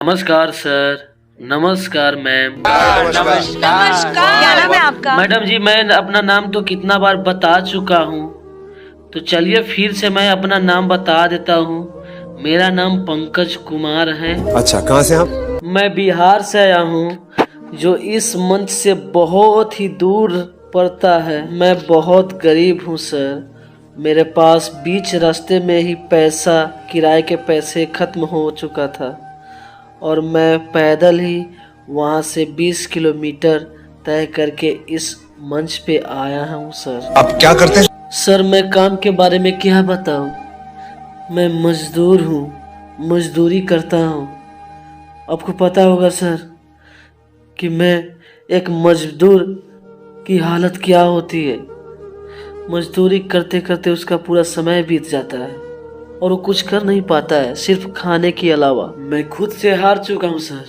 नमस्कार सर। नमस्कार मैम। नमस्कार। क्या नाम है आपका? मैडम जी मैं अपना नाम तो कितना बार बता चुका हूँ, तो चलिए फिर से मैं अपना नाम बता देता हूँ। मेरा नाम पंकज कुमार है। अच्छा, कहाँ से आप? मैं बिहार से आया हूँ, जो इस मंच से बहुत ही दूर पड़ता है। मैं बहुत गरीब हूँ सर। मेरे पास बीच रास्ते में ही पैसा, किराए के पैसे खत्म हो चुका था और मैं पैदल ही वहाँ से 20 किलोमीटर तय करके इस मंच पे आया हूँ सर। आप क्या करते हैं? सर मैं काम के बारे में क्या बताऊँ, मैं मजदूर हूँ, मजदूरी करता हूँ। आपको पता होगा सर कि मैं एक मजदूर की हालत क्या होती है। मजदूरी करते करते उसका पूरा समय बीत जाता है और वो कुछ कर नहीं पाता है सिर्फ खाने के अलावा। मैं खुद से हार चुका हूँ सर,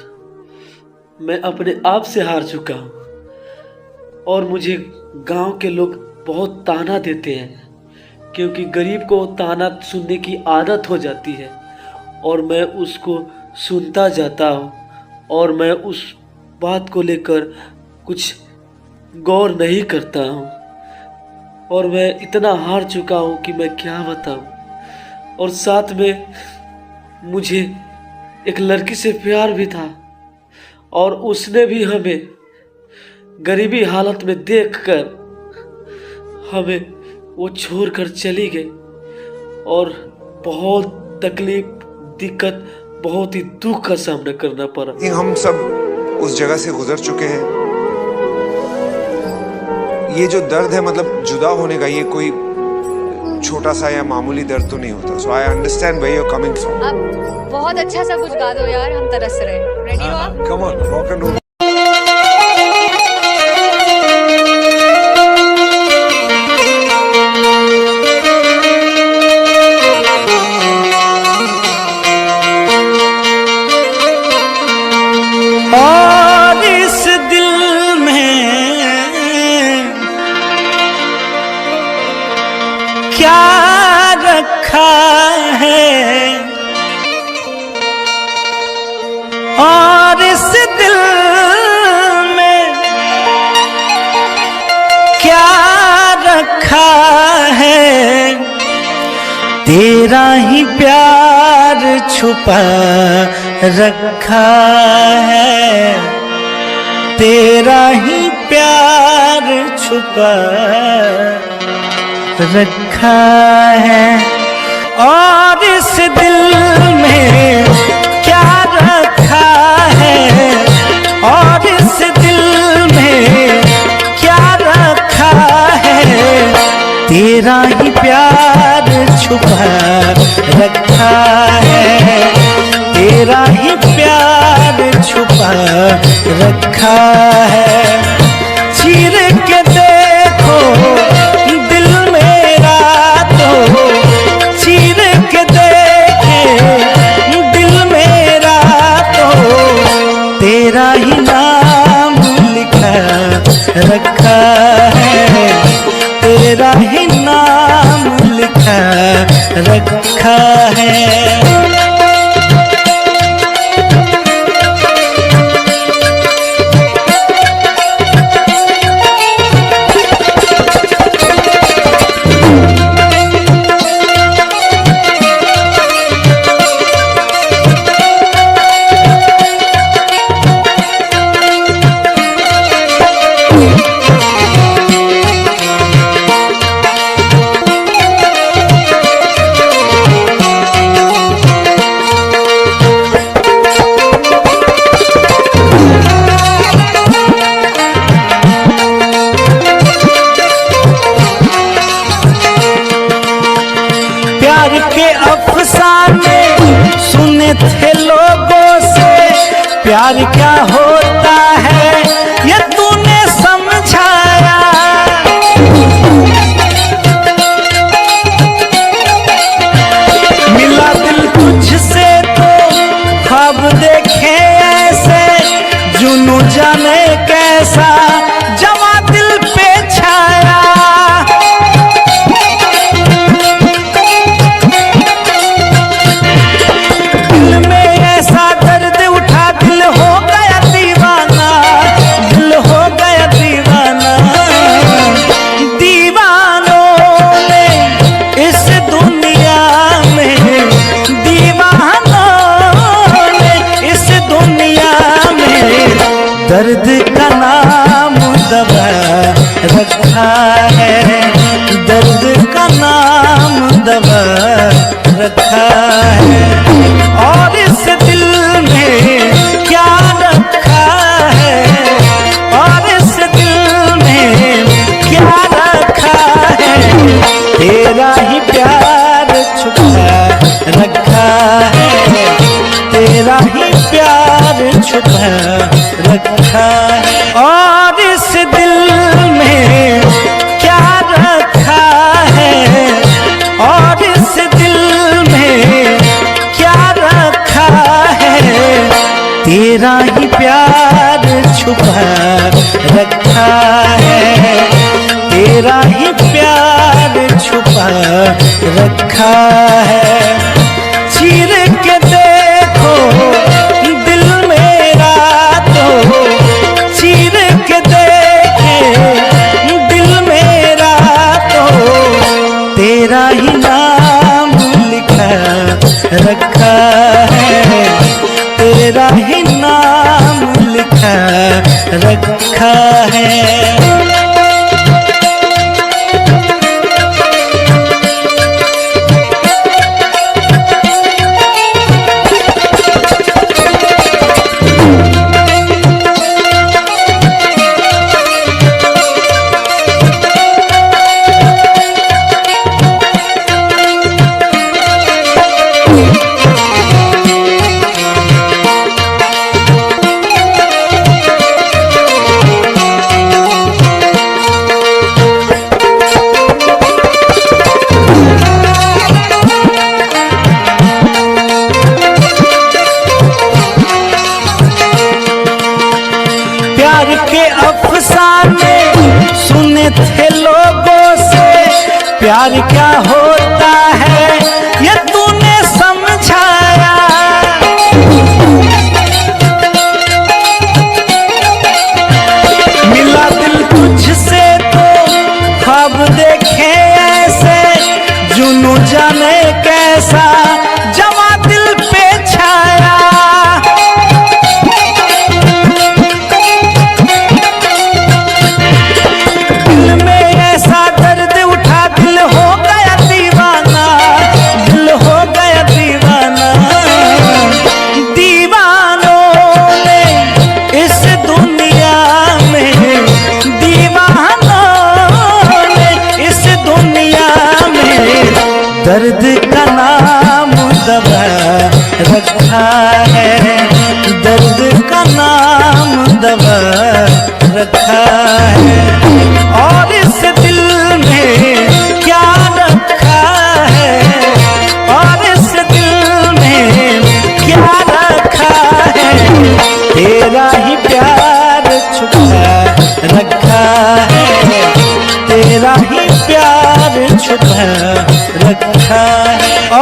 मैं अपने आप से हार चुका हूँ और मुझे गांव के लोग बहुत ताना देते हैं, क्योंकि गरीब को ताना सुनने की आदत हो जाती है और मैं उसको सुनता जाता हूँ और मैं उस बात को लेकर कुछ गौर नहीं करता हूँ और मैं इतना हार चुका हूँ कि मैं क्या बताऊँ। और साथ में मुझे एक लड़की से प्यार भी था और उसने भी हमें गरीबी हालत में देखकर हमें वो छोड़कर चली गई और बहुत तकलीफ, दिक्कत, बहुत ही दुख का सामना करना पड़ा। हम सब उस जगह से गुजर चुके हैं। ये जो दर्द है, मतलब जुदा होने का, ये कोई छोटा सा या मामूली दर्द तो नहीं होता। So I understand where you are coming from. अब बहुत अच्छा सा कुछ गा दो यार, हम तरस रहे हैं। रेडी हो आप? Come on, rock and roll. और इस दिल में क्या रखा है, और इस दिल में क्या रखा है, तेरा ही प्यार छुपा रखा है, तेरा ही प्यार छुपा रखा है। और इस दिल में क्या रखा है, और इस दिल में क्या रखा है, तेरा ही प्यार छुपा रखा है, तेरा ही प्यार छुपा रखा है। चीर के देखो दिल मेरा तो, चीर के देखे दिल मेरा तो, तेरा ही नाम लिखा रखा है, तेरा ही नाम लिखा रखा है। प्यार के अफसाने सुने थे लोगों से, प्यार क्या होता है ये तूने समझाया। मिला दिल तुझसे तो ख्वाब देखे ऐसे, जुनू जाने कैसा जवा दिल पे छाया। दिल में ऐसा दर्द उठ रखा है, दर्द का नाम दवा रखा है। और इस दिल में क्या रखा है, और इस दिल में क्या रखा है, तेरा ही प्यार छुपा रखा है, तेरा ही प्यार छुपा रखा है। और इस दिल में क्या रखा है, और इस दिल में क्या रखा है, तेरा ही प्यार छुपा रखा है, तेरा ही प्यार छुपा रखा है। चीर के देखो दिल मेरा तो, चीर के देखे दिल मेरा तो, तेरा ही नाम लिखा रखा है, तेरा ही नाम लिखा रखा है। प्यार के अफसाने सुने थे लोगों से, प्यार क्या होता है ये तूने समझाया। मिला दिल तुझसे तो ख्वाब देखे ऐसे, जुनू जाने कैसा जवा दिल पे छाया। दर्द का नाम दवा रखा है, दर्द का नाम दवा रखा है। और इस दिल में क्या रखा है, और इस दिल में क्या रखा है, तेरा ही प्यार छुपा रखा है, तेरा ही प्यार छुपा रखा है।